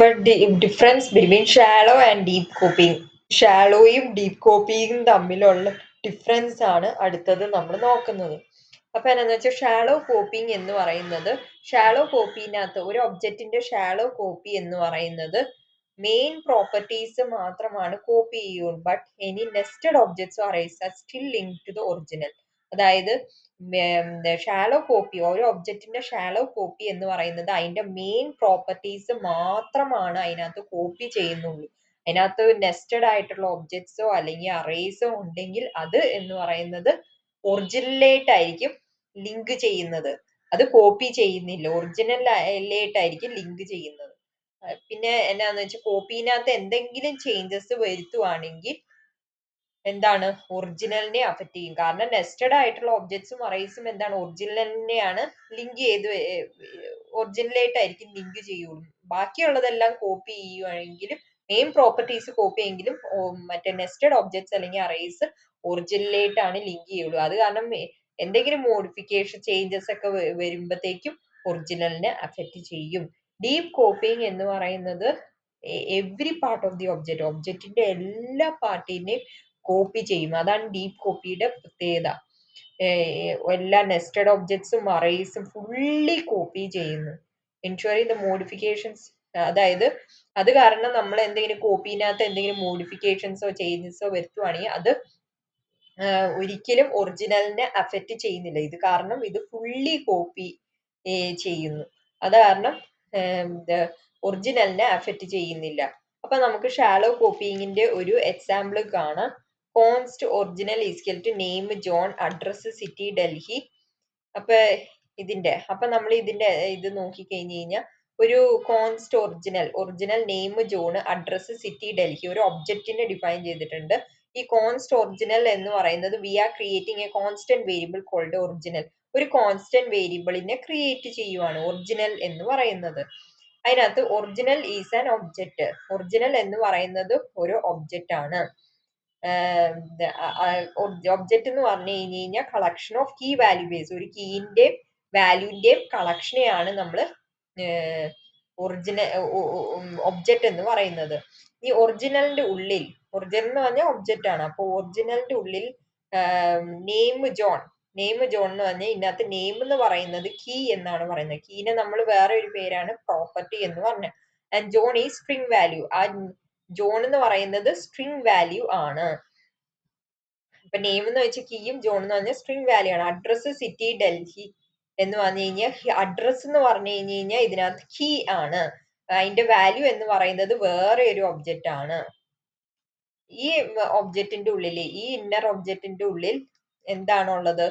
But the difference between shallow and deep copying, ഷാലോയും deep കോപ്പിയും തമ്മിലുള്ള ഡിഫറൻസ് ആണ് അടുത്തത് നമ്മൾ നോക്കുന്നത്. അപ്പൊ എന്താന്ന് വെച്ചാൽ ഷാലോ കോപ്പിംഗ് എന്ന് പറയുന്നത്, ഷാലോ കോപ്പിനകത്ത് ഒരു ഒബ്ജക്റ്റിന്റെ ഷാലോ കോപ്പി എന്ന് പറയുന്നത് മെയിൻ പ്രോപ്പർട്ടീസ് മാത്രമാണ് കോപ്പി ചെയ്യുള്ളൂ. But any nested objects are still link to the original. അതായത് ഷാലോ കോപ്പി, ഒരു ഒബ്ജക്റ്റിന്റെ ഷാലോ കോപ്പി എന്ന് പറയുന്നത് അതിന്റെ മെയിൻ പ്രോപ്പർട്ടീസ് മാത്രമാണ് അതിനകത്ത് കോപ്പി ചെയ്യുന്നുള്ളൂ. അതിനകത്ത് നെസ്റ്റഡ് ആയിട്ടുള്ള ഒബ്ജക്ട്സോ അല്ലെങ്കിൽ അറേസോ ഉണ്ടെങ്കിൽ അത് എന്ന് പറയുന്നത് ഒറിജിനലായിട്ടായിരിക്കും ലിങ്ക് ചെയ്യുന്നത്, അത് കോപ്പി ചെയ്യുന്നില്ല, ഒറിജിനലായിട്ടായിരിക്കും ലിങ്ക് ചെയ്യുന്നത്. പിന്നെ എന്നാന്ന് വെച്ചാൽ കോപ്പിനകത്ത് എന്തെങ്കിലും ചേഞ്ചസ് വരുത്തുവാണെങ്കിൽ എന്താണ്, ഒറിജിനലിനെ അഫക്റ്റ് ചെയ്യും. കാരണം നെസ്റ്റഡ് ആയിട്ടുള്ള ഒബ്ജക്ട്സും അറേസും എന്താണ്, ഒറിജിനലിനെയാണ് ലിങ്ക് ചെയ്ത് ഒറിജിനലായിട്ടായിരിക്കും ലിങ്ക് ചെയ്യുള്ളൂ. ബാക്കിയുള്ളതെല്ലാം കോപ്പി ചെയ്യുവാണെങ്കിലും മെയിൻ പ്രോപ്പർട്ടീസ് കോപ്പി എങ്കിലും മറ്റേ നെസ്റ്റഡ് ഒബ്ജക്ട്സ് അല്ലെങ്കിൽ അറേസ് ഒറിജിനലായിട്ടാണ് ലിങ്ക് ചെയ്യുള്ളൂ. അത് കാരണം എന്തെങ്കിലും മോഡിഫിക്കേഷൻ ചേഞ്ചസ് ഒക്കെ വരുമ്പോഴത്തേക്കും ഒറിജിനലിനെ അഫക്റ്റ് ചെയ്യും. ഡീപ്പ് കോപ്പിംഗ് എന്ന് പറയുന്നത് every part of the object, ഒബ്ജക്റ്റിന്റെ എല്ലാ പാർട്ടിനെയും കോപ്പി ചെയ്യും. അതാണ് ഡീപ്പ് കോപ്പിയുടെ പ്രത്യേകത. എല്ലാ നെസ്റ്റഡ് ഒബ്ജക്ട്സും അറേസും ഫുള്ളി കോപ്പി ചെയ്യുന്നു. എൻഷുറിംഗ് ദ മോഡിഫിക്കേഷൻസ്, അതായത് അത് കാരണം നമ്മൾ എന്തെങ്കിലും കോപ്പിനകത്ത് എന്തെങ്കിലും മോഡിഫിക്കേഷൻസോ ചേഞ്ചസോ വരുത്തുവാണെങ്കിൽ അത് ഒരിക്കലും ഒറിജിനലിനെ അഫക്റ്റ് ചെയ്യുന്നില്ല. ഇത് കാരണം ഇത് ഫുള്ളി കോപ്പി ചെയ്യുന്നു. അത് കാരണം ഒറിജിനലിനെ അഫക്റ്റ് ചെയ്യുന്നില്ല. അപ്പൊ നമുക്ക് ഷാലോ കോപ്പിങ്ങിന്റെ ഒരു എക്സാമ്പിൾ കാണാം. Const original equal to name John address city Delhi. അപ്പൊ നമ്മൾ ഇതിന്റെ ഇത് നോക്കി കഴിഞ്ഞു കഴിഞ്ഞാൽ ഒരു const original name John address city Delhi ഒരു ഒബ്ജക്റ്റിനെ ഡിഫൈൻ ചെയ്തിട്ടുണ്ട്. ഈ കോൺസ്റ്റ് ഒറിജിനൽ എന്ന് പറയുന്നത് we are creating a constant variable called original. ഒരു കോൺസ്റ്റന്റ് വേരിയബിളിനെ ക്രിയേറ്റ് ചെയ്യുവാണ് ഒറിജിനൽ എന്ന് പറയുന്നത്. അതിനകത്ത് original is an object, original എന്ന് പറയുന്നത് ഒരു ഒബ്ജക്റ്റ് ആണ്. ഒബ്ജക്റ്റ് എന്ന് പറഞ്ഞു കഴിഞ്ഞാൽ collection of key value base, ഒരു കീന്റെയും വാല്യൂന്റെയും കളക്ഷനെയാണ് നമ്മൾ ഒറിജിനൽ ഒബ്ജക്റ്റ് എന്ന് പറയുന്നത്. ഈ ഒറിജിനലിന്റെ ഉള്ളിൽ, ഒറിജിനൽ എന്ന് പറഞ്ഞാൽ ഒബ്ജക്റ്റ് ആണ്. അപ്പൊ ഒറിജിനലിന്റെ ഉള്ളിൽ നെയിം ജോൺ എന്ന് പറഞ്ഞാൽ ഇതിനകത്ത് നെയിം എന്ന് പറയുന്നത് കീ എന്നാണ് പറയുന്നത്. കീനെ നമ്മൾ വേറെ ഒരു പേരാണ് പ്രോപ്പർട്ടി എന്ന് പറഞ്ഞത്. ആൻഡ് ജോൺ ഈ സ്ട്രിംഗ് വാല്യൂ, ആ ജോൺ എന്ന് പറയുന്നത് സ്ട്രിംഗ് വാല്യൂ ആണ്. ഇപ്പൊ നെയിം എന്ന് വെച്ചാൽ കീയും ജോൺ എന്ന് പറഞ്ഞാൽ സ്ട്രിംഗ് വാല്യൂ ആണ്. അഡ്രസ് സിറ്റി ഡൽഹി എന്ന് പറഞ്ഞു കഴിഞ്ഞാൽ അഡ്രസ് എന്ന് പറഞ്ഞു കഴിഞ്ഞാൽ ഇതിനകത്ത് കീ ആണ്, അതിന്റെ വാല്യൂ എന്ന് പറയുന്നത് വേറെ ഒരു ഒബ്ജക്റ്റ് ആണ്. ഈ ഒബ്ജക്റ്റിന്റെ ഉള്ളിൽ, ഈ ഇന്നർ ഒബ്ജക്റ്റിന്റെ ഉള്ളിൽ എന്താണുള്ളത്,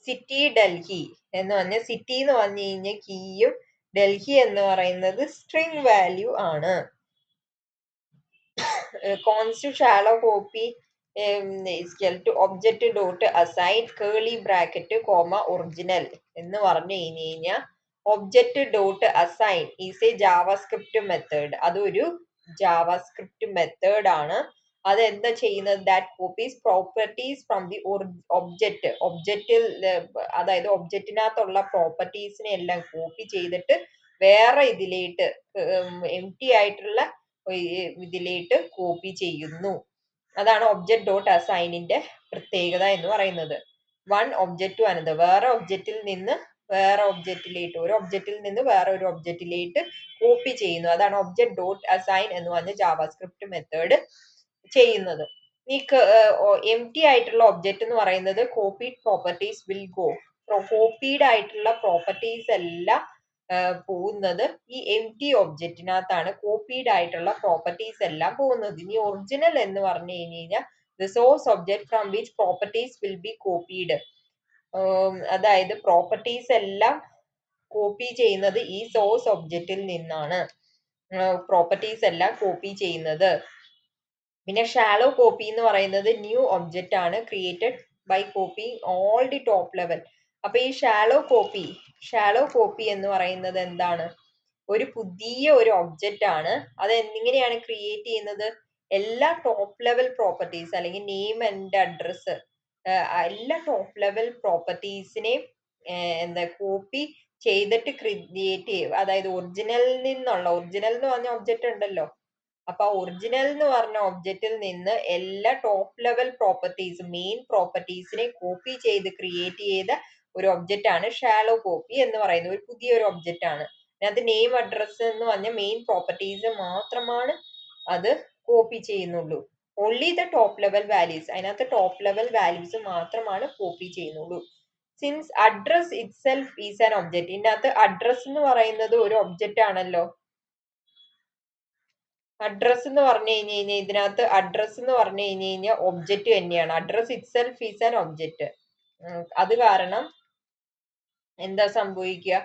സിറ്റി ഡൽഹി എന്ന് പറഞ്ഞാൽ സിറ്റി എന്ന് പറഞ്ഞു കഴിഞ്ഞാൽ കീയും ഡൽഹി എന്ന് പറയുന്നത് സ്ട്രിംഗ് വാല്യൂ ആണ്. Const shallow copy object dot assign curly bracket comma original എന്ന് പറഞ്ഞു കഴിഞ്ഞു കഴിഞ്ഞാൽ object dot assign is a JavaScript method. അതൊരു ജാവാസ്ക്രിപ്റ്റ് മെത്തേഡ് ആണ്. അത് എന്താ ചെയ്യുന്നത്, that copies properties from the ഒബ്ജക്റ്റിൽ, അതായത് ഒബ്ജക്റ്റിനകത്തുള്ള പ്രോപ്പർട്ടീസിനെ എല്ലാം കോപ്പി ചെയ്തിട്ട് വേറെ ഇതിലേക്ക് എം ടി ആയിട്ടുള്ള ഇതിലേക്ക് കോപ്പി ചെയ്യുന്നു. അതാണ് ഒബ്ജക്റ്റ് ഡോട്ട് അസൈനിന്റെ പ്രത്യേകത എന്ന് പറയുന്നത്. വൺ ഒബ്ജക്റ്റ് ടു അനദർ, വേറെ ഒബ്ജക്റ്റിൽ നിന്ന് വേറെ ഒബ്ജക്റ്റിലേക്ക്, ഒരു ഒബ്ജക്റ്റിൽ നിന്ന് വേറെ ഒരു ഒബ്ജക്റ്റിലേക്ക് കോപ്പി ചെയ്യുന്നു. അതാണ് ഒബ്ജക്റ്റ് ഡോട്ട് അസൈൻ എന്ന് പറഞ്ഞ ജാവാസ്ക്രിപ്റ്റ് മെത്തേഡ് ചെയ്യുന്നത്. ഈ എം ടി ആയിട്ടുള്ള ഒബ്ജക്റ്റ് എന്ന് പറയുന്നത് copied properties will go, copied ആയിട്ടുള്ള പ്രോപ്പർട്ടീസ് എല്ലാം പോകുന്നത് ഈ എം ടി ഒബ്ജക്റ്റിനകത്താണ്. കോപ്പീഡ് ആയിട്ടുള്ള പ്രോപ്പർട്ടീസ് എല്ലാം പോകുന്നത്. ഇനി ഒറിജിനൽ എന്ന് പറഞ്ഞു കഴിഞ്ഞാൽ the source object from which properties will be copied, അതായത് പ്രോപ്പർട്ടീസ് എല്ലാം കോപ്പി ചെയ്യുന്നത് ഈ സോഴ്സ് ഒബ്ജക്റ്റിൽ നിന്നാണ് പ്രോപ്പർട്ടീസ് എല്ലാം കോപ്പി ചെയ്യുന്നത്. പിന്നെ ഷാലോ കോപ്പി എന്ന് പറയുന്നത് ന്യൂ ഒബ്ജക്റ്റ് ആണ് created by copying all the top level. അപ്പൊ ഈ ഷാലോ കോപ്പി എന്ന് പറയുന്നത് എന്താണ്, ഒരു പുതിയ ഒരു ഒബ്ജക്റ്റ് ആണ്. അത് എങ്ങനെയാണ് ക്രിയേറ്റ് ചെയ്യുന്നത്, എല്ലാ ടോപ്പ് ലെവൽ പ്രോപ്പർട്ടീസ് അല്ലെങ്കിൽ നെയിം ആൻഡ് അഡ്രസ്, എല്ലാ ടോപ്പ് ലെവൽ പ്രോപ്പർട്ടീസിനെയും എന്താ കോപ്പി ചെയ്തിട്ട് ക്രിയേറ്റ് ചെയ്യും. അതായത് ഒറിജിനൽ എന്ന് പറഞ്ഞ ഒബ്ജക്റ്റ് ഉണ്ടല്ലോ, അപ്പൊ ഒറിജിനൽ എന്ന് പറഞ്ഞ ഒബ്ജക്റ്റിൽ നിന്ന് എല്ലാ ടോപ്പ് ലെവൽ പ്രോപ്പർട്ടീസ്, മെയിൻ പ്രോപ്പർട്ടീസിനെ കോപ്പി ചെയ്ത് ക്രിയേറ്റ് ചെയ്ത ഒരു ഒബ്ജക്റ്റ് ആണ് ഷാലോ കോപ്പി എന്ന് പറയുന്നത്. ഒരു പുതിയൊരു ഒബ്ജക്റ്റ് ആണ്. അതിനകത്ത് നെയിം, അഡ്രസ് എന്ന് പറഞ്ഞ മെയിൻ പ്രോപ്പർട്ടീസ് മാത്രമാണ് അത് കോപ്പി ചെയ്യുന്നുള്ളൂ. Only the top level values, അതിനകത്ത് ടോപ്പ് ലെവൽ വാല്യൂസ് മാത്രമാണ് കോപ്പി ചെയ്യുന്നുള്ളൂ. Since address itself is an object, ഇതിനകത്ത് അഡ്രസ് എന്ന് പറയുന്നത് ഒരു ഒബ്ജക്റ്റ് ആണല്ലോ. അഡ്രസ് എന്ന് പറഞ്ഞു കഴിഞ്ഞാൽ ഇതിനകത്ത് അഡ്രസ് എന്ന് പറഞ്ഞു കഴിഞ്ഞാൽ ഒബ്ജക്റ്റ് തന്നെയാണ്. Address itself is an object. അത് കാരണം എന്താ സംഭവിക്കുക,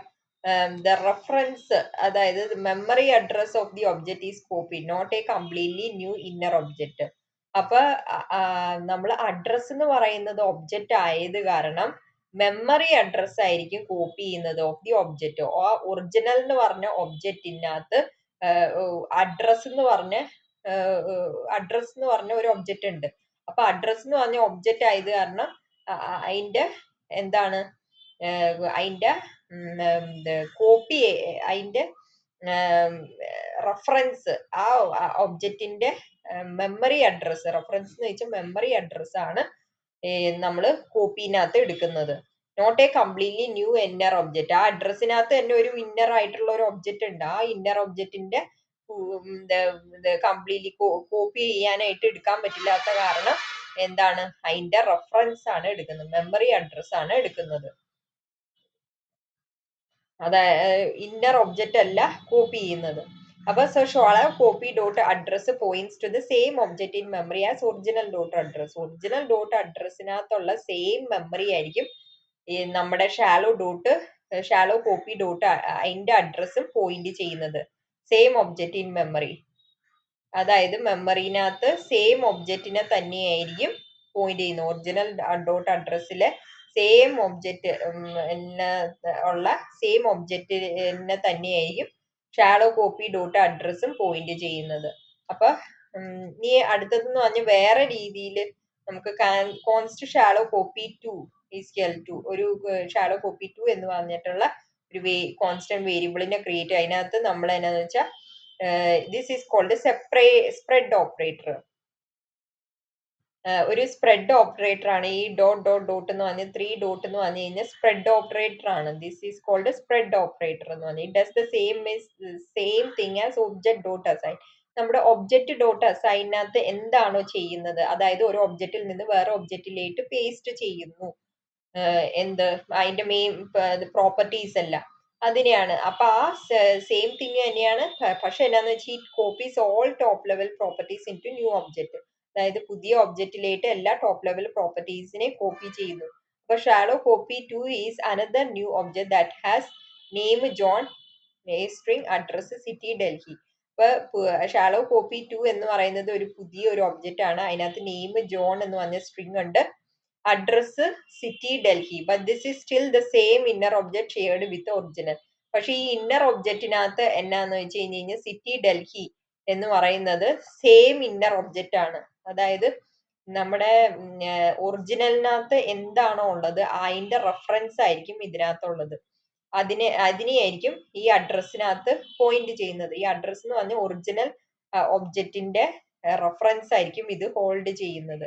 ദ റെഫറൻസ്, അതായത് memory address of the object is copy, not a completely new inner object. അപ്പൊ നമ്മൾ അഡ്രസ് എന്ന് പറയുന്നത് ഒബ്ജക്റ്റ് ആയത് കാരണം മെമ്മറി അഡ്രസ് ആയിരിക്കും കോപ്പി ചെയ്യുന്നത് ഓഫ് ദി ഒബ്ജക്റ്റ്. ആ ഒറിജിനൽ എന്ന് പറഞ്ഞ ഒബ്ജക്റ്റിനകത്ത് അഡ്രസ് എന്ന് പറഞ്ഞ ഒരു ഒബ്ജക്റ്റ് ഉണ്ട്. അപ്പൊ അഡ്രസ് എന്ന് പറഞ്ഞ ഒബ്ജക്റ്റ് ആയത് കാരണം അതിന്റെ എന്താണ്, അതിന്റെ കോപ്പി, അതിന്റെ റെഫറൻസ്, ആ ഒബ്ജക്റ്റിന്റെ മെമ്മറി അഡ്രസ്, റെഫറൻസ് എന്ന് വെച്ചാൽ മെമ്മറി അഡ്രസ് ആണ് നമ്മൾ കോപ്പിനകത്ത് എടുക്കുന്നത്. Not a completely new inner object. ആ അഡ്രസ്സിനകത്ത് തന്നെ ഒരു ഇന്നർ ആയിട്ടുള്ള ഒരു ഒബ്ജക്റ്റ് ഉണ്ട്. ആ ഇന്നർ ഒബ്ജക്റ്റിന്റെ കംപ്ലീറ്റ്ലി കോപ്പി ചെയ്യാനായിട്ട് എടുക്കാൻ പറ്റില്ലാത്ത കാരണം എന്താണ്, അതിന്റെ റെഫറൻസ് ആണ് എടുക്കുന്നത്, മെമ്മറി അഡ്രസ് ആണ് എടുക്കുന്നത്. അതായത് ഇന്നർ ഒബ്ജക്റ്റ് അല്ല കോപ്പി ചെയ്യുന്നത്. അപ്പൊ shallow copy dot address points to the same object in memory as original dot address. Original dot അഡ്രസ്സിനകത്തുള്ള സെയിം മെമ്മറി ആയിരിക്കും ഈ നമ്മുടെ ഷാലോ കോപ്പി ഡോട്ട് അതിന്റെ അഡ്രസ്സും പോയിന്റ് ചെയ്യുന്നത്. സെയിം ഒബ്ജക്റ്റ് ഇൻ മെമ്മറി, അതായത് മെമ്മറിനകത്ത് സെയിം ഒബ്ജക്റ്റിനെ തന്നെയായിരിക്കും പോയിന്റ് ചെയ്യുന്നത്. ഒറിജിനൽ ഡോട്ട് അഡ്രസ്സിലെ സെയിം ഒബ്ജക്റ്റ് ഉള്ള സെയിം ഒബ്ജക്റ്റിനെ തന്നെയായിരിക്കും ഷാലോ കോപ്പി ഡോട്ട് അഡ്രസ്സും പോയിന്റ് ചെയ്യുന്നത്. അപ്പൊ ഇനി അടുത്തതെന്ന് പറഞ്ഞ വേറെ രീതിയിൽ നമുക്ക് const shallow copy 2 is equal to ഒരു ഷാലോ കോപ്പി 2 എന്ന് പറഞ്ഞിട്ടുള്ള ഒരു കോൺസ്റ്റന്റ് വേരിയബിളിനെ ക്രിയേറ്റ്, അതിനകത്ത് നമ്മൾ എന്നാന്ന് വെച്ചാൽ this is called spread operator. ഒരു സ്പ്രെഡ് ഓപ്പറേറ്റർ ആണ് ഈ ഡോട്ട് എന്ന് പറഞ്ഞ 3 ഡോട്ട് എന്ന് പറഞ്ഞു കഴിഞ്ഞാൽ സ്പ്രെഡ് ഓപ്പറേറ്റർ ആണ്. This is called spread operator എന്ന് പറഞ്ഞാൽ it does the same thing as object dot assign. നമ്മുടെ ഒബ്ജക്റ്റ് ഡോട്ട് അസൈനകത്ത് എന്താണോ ചെയ്യുന്നത്, അതായത് ഒരു ഒബ്ജക്റ്റിൽ നിന്ന് വേറെ ഒബ്ജക്റ്റിലേക്ക് പേസ്റ്റ് ചെയ്യുന്നു, എന്ത് അതിന്റെ മെയിൻ പ്രോപ്പർട്ടീസ് എല്ലാം അതിനെയാണ്. അപ്പൊ ആ സെയിം തിങ് തന്നെയാണ്. പക്ഷെ എന്നാന്ന് വെച്ചാൽ it copies all top level properties into new object. അതായത് പുതിയ ഒബ്ജക്റ്റിലേക്ക് എല്ലാ ടോപ്പ് ലെവൽ പ്രോപ്പർട്ടീസിനെ കോപ്പി ചെയ്യുന്നു. അപ്പൊ shallow copy 2 is another new object that has name John, string, address, city, Delhi. അപ്പൊ ഷാലോ കോപ്പി 2 എന്ന് പറയുന്നത് ഒരു പുതിയ ഒരു ഒബ്ജക്റ്റ് ആണ്. അതിനകത്ത് നെയിം ജോൺ എന്ന് പറഞ്ഞ സ്ട്രിംഗ് ഉണ്ട്, address city, Delhi. But this is still the same inner object shared with original. പക്ഷെ ഈ ഇന്നർ ഒബ്ജക്റ്റിനകത്ത് എന്നാന്ന് വെച്ച് കഴിഞ്ഞാൽ സിറ്റി, ഡൽഹി എന്ന് പറയുന്നത് സെയിം ഇന്നർ ഒബ്ജക്റ്റ് ആണ്. അതായത് നമ്മുടെ ഒറിജിനലിനകത്ത് എന്താണോ ഉള്ളത് അതിന്റെ റെഫറൻസ് ആയിരിക്കും ഇതിനകത്തുള്ളത്. അതിനെയായിരിക്കും ഈ അഡ്രസ്സിനകത്ത് പോയിന്റ് ചെയ്യുന്നത്. ഈ അഡ്രസ് എന്ന് പറഞ്ഞ ഒറിജിനൽ ഒബ്ജക്റ്റിന്റെ റെഫറൻസ് ആയിരിക്കും ഇത് ഹോൾഡ് ചെയ്യുന്നത്.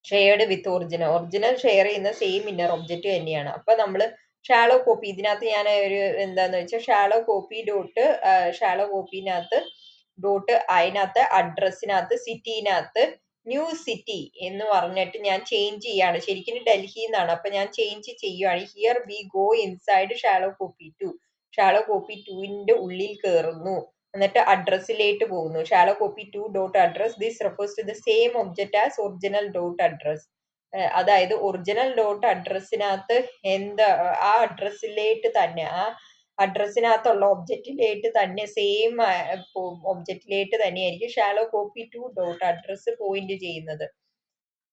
ഷെയർഡ് വിത്ത് ഒറിജിനൽ ഷെയർ ചെയ്യുന്ന സെയിം ഇന്നർ ഒബ്ജക്റ്റ് തന്നെയാണ്. അപ്പൊ നമ്മൾ ഷാലോ കോപ്പി, ഇതിനകത്ത് ഞാൻ ഒരു എന്താന്ന് വെച്ചാൽ ഷാലോ കോപ്പിനകത്ത് ഡോട്ട് അതിനകത്ത് അഡ്രസ്സിനകത്ത് സിറ്റിനകത്ത് ന്യൂ സിറ്റി എന്ന് പറഞ്ഞിട്ട് ഞാൻ ചേഞ്ച് ചെയ്യാണ്. ശരിക്കും ഡൽഹി എന്നാണ്, അപ്പൊ ഞാൻ ചേഞ്ച് ചെയ്യുകയാണ്. Here we go inside shallow copy 2 ഉള്ളിൽ കയറുന്നു, എന്നിട്ട് അഡ്രസ്സിലേക്ക് പോകുന്നു. Shallow copy 2 dot address this refers to the same object as original dot address. അതായത് ഒറിജിനൽ ഡോട്ട് അഡ്രസ്സിനകത്ത് ആ അഡ്രസ്സിലേക്ക് തന്നെ, ആ അഡ്രസ്സിനകത്തുള്ള ഒബ്ജക്റ്റിലേക്ക് തന്നെ, സെയിം ഒബ്ജക്റ്റിലേക്ക് തന്നെയായിരിക്കും shallow copy 2 dot address point ചെയ്യുന്നത്.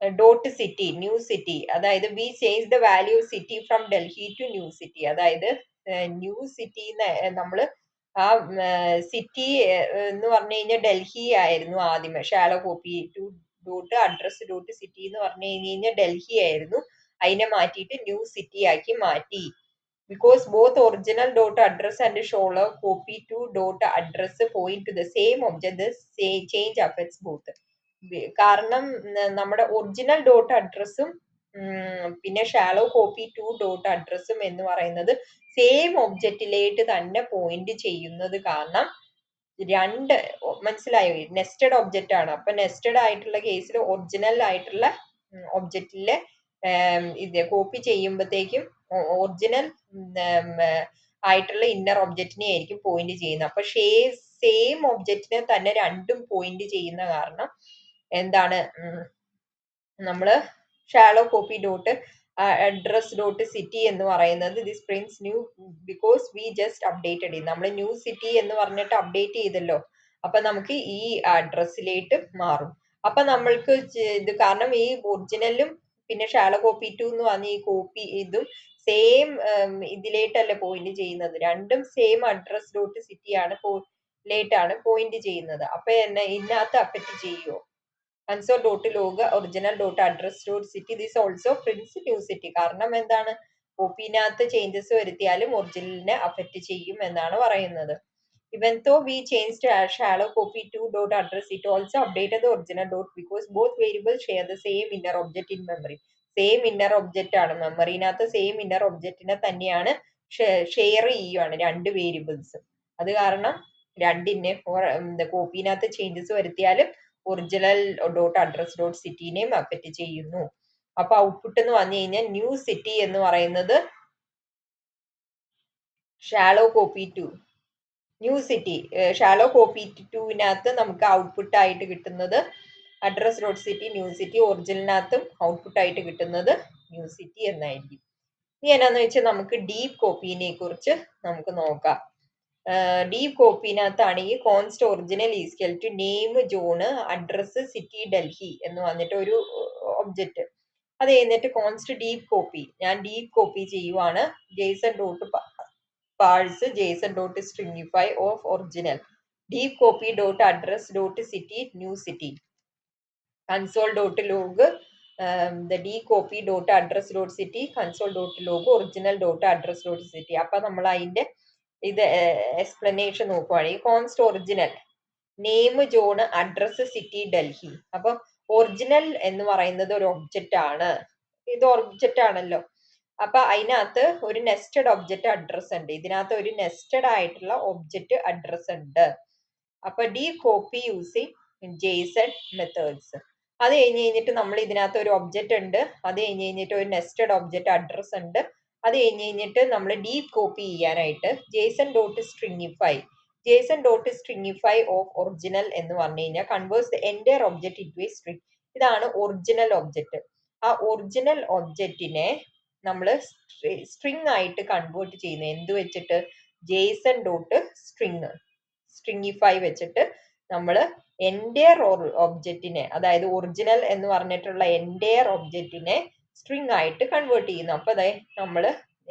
ഡോട്ട് സിറ്റി, ന്യൂ സിറ്റി, അതായത് we change the value city from Delhi to new city. അതായത് ന്യൂ സിറ്റി നമ്മള് ആ സിറ്റി എന്ന് പറഞ്ഞു കഴിഞ്ഞാൽ ഡൽഹി ആയിരുന്നു ആദ്യമേ. Shallow copy 2 dot address dot city എന്ന് പറഞ്ഞു കഴിഞ്ഞാൽ ഡൽഹി ആയിരുന്നു. അതിനെ മാറ്റിയിട്ട് ന്യൂ സിറ്റി ആക്കി മാറ്റി. because both original dot address and shallow copy to dot address point to the same object, the change affects both. കാരണം നമ്മുടെ ഒറിജിനൽ ഡോട്ട് അഡ്രസ്സും പിന്നെ ഷാലോ കോപ്പി ടു ഡോട്ട് അഡ്രസ്സും എന്ന് പറയുന്നത് സെയിം ഒബ്ജക്റ്റിലേക്ക് തന്നെ പോയിന്റ് ചെയ്യുന്നത് കാരണം രണ്ട് മനസ്സിലായോ, നെസ്റ്റഡ് ഒബ്ജക്റ്റ് ആണ്. അപ്പൊ നെസ്റ്റഡ് ആയിട്ടുള്ള കേസിൽ ഒറിജിനൽ ആയിട്ടുള്ള ഒബ്ജക്റ്റിലെ ഇത് കോപ്പി ചെയ്യുമ്പോഴത്തേക്കും ഒറിജിനൽ ആയിട്ടുള്ള ഇന്നർ ഒബ്ജക്റ്റിനെ ആയിരിക്കും പോയിന്റ് ചെയ്യുന്നത്. അപ്പൊ സെയിം ഒബ്ജക്റ്റിനെ തന്നെ രണ്ടും പോയിന്റ് ചെയ്യുന്ന കാരണം എന്താണ് നമ്മള് shallow copy dot address dot city എന്ന് പറയുന്നത് this prints new because we just updated നമ്മൾ ന്യൂ സിറ്റി എന്ന് പറഞ്ഞിട്ട് അപ്ഡേറ്റ് ചെയ്തല്ലോ. അപ്പൊ നമുക്ക് ഈ അഡ്രസ്സിലേക്ക് മാറും. അപ്പൊ നമ്മൾക്ക് ഇത് കാരണം ഈ ഒറിജിനലും പിന്നെ ഷാലോ കോപ്പി ടു എന്ന് പറഞ്ഞ ഈ കോപ്പി ഇതും സെയിം ഇതിലേട്ടല്ല പോയിന്റ് ചെയ്യുന്നത്, രണ്ടും സെയിം അഡ്രസ് ഡോട്ട് സിറ്റി ആണ് ലേറ്റാണ് പോയിന്റ് ചെയ്യുന്നത്. അപ്പൊ എന്നെ ഇതിനകത്ത് അഫക്റ്റ് ചെയ്യുമോ? Console dot log original dot address dot city this also prints new city. കാരണം എന്താണ്, കോപ്പിനകത്ത് ചേഞ്ചസ് വരുത്തിയാലും ഒറിജിനലിനെ അഫക്റ്റ് ചെയ്യും എന്നാണ് പറയുന്നത്. Even though we changed shallow copy to dot address, it also updated the original dot because both variables share the same inner object in memory. Same inner object ആണ്, മെമ്മറിനകത്ത് same inner ഒബ്ജക്റ്റിനെ തന്നെയാണ് share ചെയ്യുകയാണ് രണ്ട് variables. അത് കാരണം രണ്ടിനെ കോപ്പിനകത്ത് changes വരുത്തിയാലും ഒറിജിനൽ ഡോട്ട് അഡ്രസ് ഡോട്ട് സിറ്റിനെയും അഫക്റ്റ് ചെയ്യുന്നു. അപ്പൊ ഔട്ട്പുട്ട് എന്ന് പറഞ്ഞു കഴിഞ്ഞാൽ ന്യൂ സിറ്റി എന്ന് പറയുന്നത് shallow copy two new city, shallow copy ടുവിനകത്ത് നമുക്ക് ഔട്ട്പുട്ട് ആയിട്ട് കിട്ടുന്നത് address dot city new city, ഒറിജിനലിനകത്തും ഔട്ട്പുട്ട് ആയിട്ട് കിട്ടുന്നത് ന്യൂ സിറ്റി എന്നായിരിക്കും. ഇനി എന്നാന്ന് വെച്ചാൽ നമുക്ക് ഡീപ്പ് കോപ്പീനെ കുറിച്ച് നമുക്ക് നോക്കാം. ഡീപ്പ് കോപ്പിനകത്താണെങ്കിൽ const original equal to name John address city Delhi എന്ന് വന്നിട്ട് ഒരു ഒബ്ജക്റ്റ്. അത് കഴിഞ്ഞിട്ട് കോൺസ്റ്റ് ഡീപ്പ് കോപ്പി, ഞാൻ ഡീപ്പ് കോപ്പി ചെയ്യുവാണ് JSON dot parse JSON dot stringify of original deep copy dot address dot city new city console dot log the dcopy dot address dot city console dot log original dot address dot city. അപ്പൊ നമ്മൾ അതിന്റെ ഇത് explanation നോക്കുവാണെങ്കിൽ const original name John address city Delhi. അപ്പൊ original എന്ന് പറയുന്നത് ഒരു object ആണ്, ഇത് ഒബ്ജക്റ്റ് ആണല്ലോ. അപ്പൊ അതിനകത്ത് ഒരു നെസ്റ്റഡ് ഒബ്ജക്റ്റ് അഡ്രസ് ഉണ്ട്, ഇതിനകത്ത് ഒരു നെസ്റ്റഡ് ആയിട്ടുള്ള ഒബ്ജക്റ്റ് അഡ്രസ് ഉണ്ട്. അപ്പൊ D copy using Jason methods. അത് കഴിഞ്ഞിട്ട് നമ്മൾ ഇതിനകത്ത് ഒരു ഒബ്ജക്റ്റ് ഉണ്ട്, അത് കഴിഞ്ഞിട്ട് ഒരു നെസ്റ്റഡ് ഒബ്ജക്റ്റ് അഡ്രസ് ഉണ്ട്. അത് കഴിഞ്ഞിട്ട് നമ്മൾ ഡീപ്പ് കോപ്പി ചെയ്യാനായിട്ട് Jason dot stringify of original എന്ന് പറഞ്ഞു കഴിഞ്ഞാൽ converse the entire object into A string. ഇതാണ് ഒറിജിനൽ ഒബ്ജക്റ്റ്. ആ ഒറിജിനൽ ഒബ്ജക്റ്റിനെ നമ്മൾ സ്ട്രിംഗ് ആയിട്ട് കൺവേർട്ട് ചെയ്യുന്നത് എന്ത് വെച്ചിട്ട്, ജേസൺ ഡോട്ട് സ്ട്രിംഗിഫൈ വെച്ചിട്ട് നമ്മൾ എൻറ്റയർ ഒബ്ജക്റ്റിനെ, അതായത് ഒറിജിനൽ എന്ന് പറഞ്ഞിട്ടുള്ള എൻറ്റയർ ഒബ്ജക്റ്റിനെ സ്ട്രിംഗ് ആയിട്ട് കൺവേർട്ട് ചെയ്യുന്നു. അപ്പൊ അതെ നമ്മൾ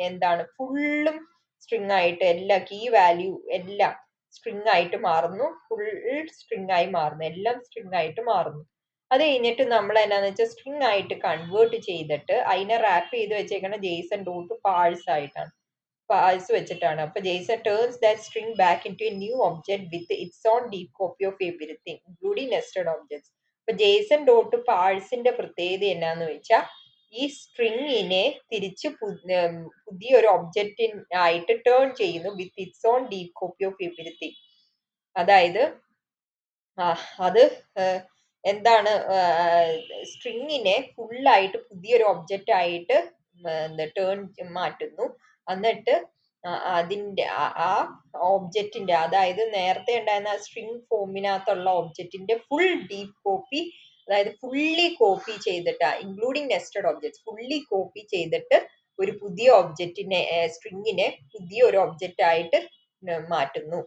എന്താണ് ഫുള്ളും സ്ട്രിംഗ് ആയിട്ട് എല്ലാ കീ വാല്യൂ എല്ലാം സ്ട്രിംഗ് ആയിട്ട് മാറുന്നു, ഫുൾ സ്ട്രിംഗ് ആയി മാറുന്നു, എല്ലാം സ്ട്രിംഗ് ആയിട്ട് മാറുന്നു. അത് കഴിഞ്ഞിട്ട് നമ്മൾ എന്നാന്ന് വെച്ചാൽ സ്ട്രിംഗ് ആയിട്ട് കൺവേർട്ട് ചെയ്തിട്ട് അതിനെ റാപ്പ് ചെയ്ത് വെച്ചേക്കുന്ന ജേസൺ ഡോട്ട് പാഴ്സ് ആയിട്ടാണ്, പാഴ്സ് വെച്ചിട്ടാണ്. അപ്പൊ JSON turns that string back into a new object with its own deep copy of everything including nested objects. അപ്പൊ ജേസൺ ഡോട്ട് പാഴ്സിന്റെ പ്രത്യേകത എന്നാന്ന് വെച്ചാൽ ഈ സ്ട്രിങ്ങിനെ തിരിച്ച് പുതിയൊരു ഒബ്ജക്റ്റ് ആയിട്ട് ടേൺ ചെയ്യുന്നു വിത്ത് its own deep copy of everything. അതായത് അത് എന്താണ്, സ്ട്രിങ്ങിനെ ഫുള്ളായിട്ട് പുതിയൊരു ഒബ്ജക്റ്റ് ആയിട്ട് ടേൺ മാറ്റുന്നു. എന്നിട്ട് അതിന്റെ ആ ഒബ്ജക്റ്റിന്റെ, അതായത് നേരത്തെ ഉണ്ടായിരുന്ന സ്ട്രിംഗ് ഫോമിനകത്തുള്ള ഒബ്ജക്റ്റിന്റെ ഫുൾ ഡീപ്പ് കോപ്പി, അതായത് ഫുള്ളി കോപ്പി ചെയ്തിട്ട് including nested objects fully copy ചെയ്തിട്ട് ഒരു പുതിയ ഒബ്ജക്റ്റിനെ സ്ട്രിങ്ങിനെ പുതിയ ഒരു ഒബ്ജക്റ്റ് ആയിട്ട് മാറ്റുന്നു.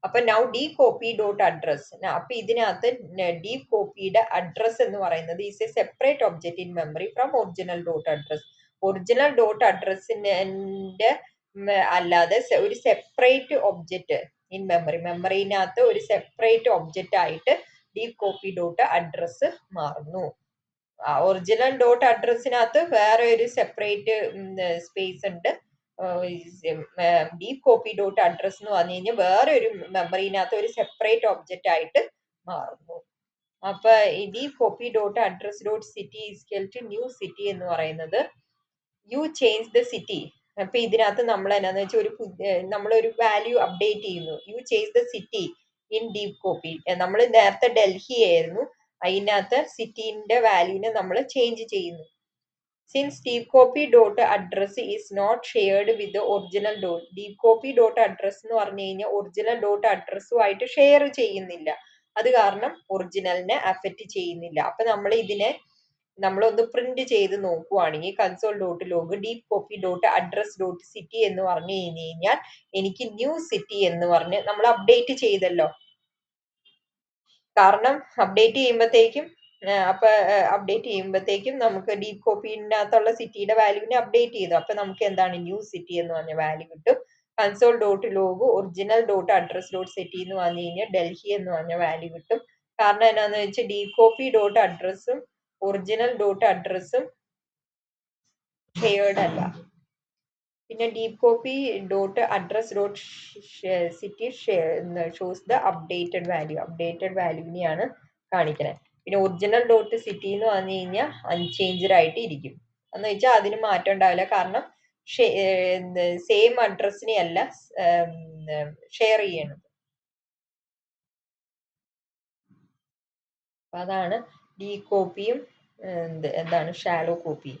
അപ്പൊ now d copy dot address. അപ്പൊ ഇതിനകത്ത് ഡീപ് കോപ്പിയുടെ അഡ്രസ് എന്ന് പറയുന്നത് is a separate object in memory from original dot address. Original dot അഡ്രസ്സിന്റെ അല്ലാതെ ഒരു സെപ്പറേറ്റ് ഒബ്ജക്റ്റ് ഇൻ മെമ്മറിനകത്ത് ഒരു സെപ്പറേറ്റ് ഒബ്ജക്റ്റ് ആയിട്ട് ഡീപ് കോപ്പി ഡോട്ട് അഡ്രസ് മാറുന്നു. ഒറിജിനൽ ഡോട്ട് അഡ്രസ്സിനകത്ത് വേറെ ഒരു സെപ്പറേറ്റ് സ്പേസ് ഉണ്ട്, ഡീപ് കോപ്പി ഡോട്ട് അഡ്രസ് എന്ന് പറഞ്ഞു കഴിഞ്ഞാൽ വേറെ ഒരു മെമ്മറിനകത്ത് ഒരു സെപ്പറേറ്റ് ഒബ്ജക്റ്റ് ആയിട്ട് മാറുന്നു. അപ്പൊ ഈ deep copy dot address dot city is equal to new city എന്ന് പറയുന്നത് യു ചേഞ്ച് ദ സിറ്റി. അപ്പൊ ഇതിനകത്ത് നമ്മൾ എന്നാന്ന് വെച്ചാൽ നമ്മളൊരു വാല്യൂ അപ്ഡേറ്റ് ചെയ്യുന്നു. U change the city in deep copy. നമ്മൾ നേരത്തെ ഡൽഹി ആയിരുന്നു, അതിനകത്ത് സിറ്റിന്റെ വാല്യൂനെ നമ്മൾ ചേഞ്ച് ചെയ്യുന്നു. Since deep copy dot address is not shared with original dot. Deep copy dot address എന്ന് പറഞ്ഞു കഴിഞ്ഞാൽ ഒറിജിനൽ ഡോട്ട് അഡ്രസ്സുമായിട്ട് ഷെയർ ചെയ്യുന്നില്ല. അത് കാരണം ഒറിജിനലിനെ അഫക്റ്റ് ചെയ്യുന്നില്ല. അപ്പൊ നമ്മളൊന്ന് പ്രിന്റ് ചെയ്ത് നോക്കുവാണെങ്കിൽ console dot log deep copy dot address dot city എന്ന് പറഞ്ഞു കഴിഞ്ഞാൽ എനിക്ക് ന്യൂ സിറ്റി എന്ന് പറഞ്ഞ് നമ്മൾ അപ്ഡേറ്റ് ചെയ്തല്ലോ. കാരണം അപ്ഡേറ്റ് ചെയ്യുമ്പോഴത്തേക്കും നമുക്ക് ഡീപ് കോപ്പിനകത്തുള്ള സിറ്റിയുടെ വാല്യൂവിനെ അപ്ഡേറ്റ് ചെയ്തു. അപ്പൊ നമുക്ക് എന്താണ് ന്യൂ സിറ്റി എന്ന് പറഞ്ഞ വാല്യൂ കിട്ടും. Console dot log original dot address dot city എന്ന് പറഞ്ഞു കഴിഞ്ഞാൽ ഡൽഹി എന്ന് പറഞ്ഞ വാല്യൂ കിട്ടും. കാരണം എന്നാന്ന് വെച്ചാൽ ഡീപ് കോപ്പി ഡോട്ട് അഡ്രസ്സും ഒറിജിനൽ ഡോട്ട് അഡ്രസ്സും ഷെയർഡ് അല്ല. പിന്നെ deep copy dot address dot city shows the updated വാല്യൂവിനെയാണ് കാണിക്കുന്നത്. പിന്നെ ഒറിജിനൽ ഡോട്ട് സിറ്റി എന്ന് പറഞ്ഞു കഴിഞ്ഞാൽ അൺചേഞ്ച്ഡ് ആയിട്ട് ഇരിക്കും. എന്ന് വെച്ചാൽ അതിന് മാറ്റം ഉണ്ടാവില്ല. കാരണം സെയിം അഡ്രസ്സിനെ അല്ല ഷെയർ ചെയ്യണത്. അപ്പൊ അതാണ് ഡീ കോപ്പിയും എന്താണ് ഷാലോ കോപ്പിയും.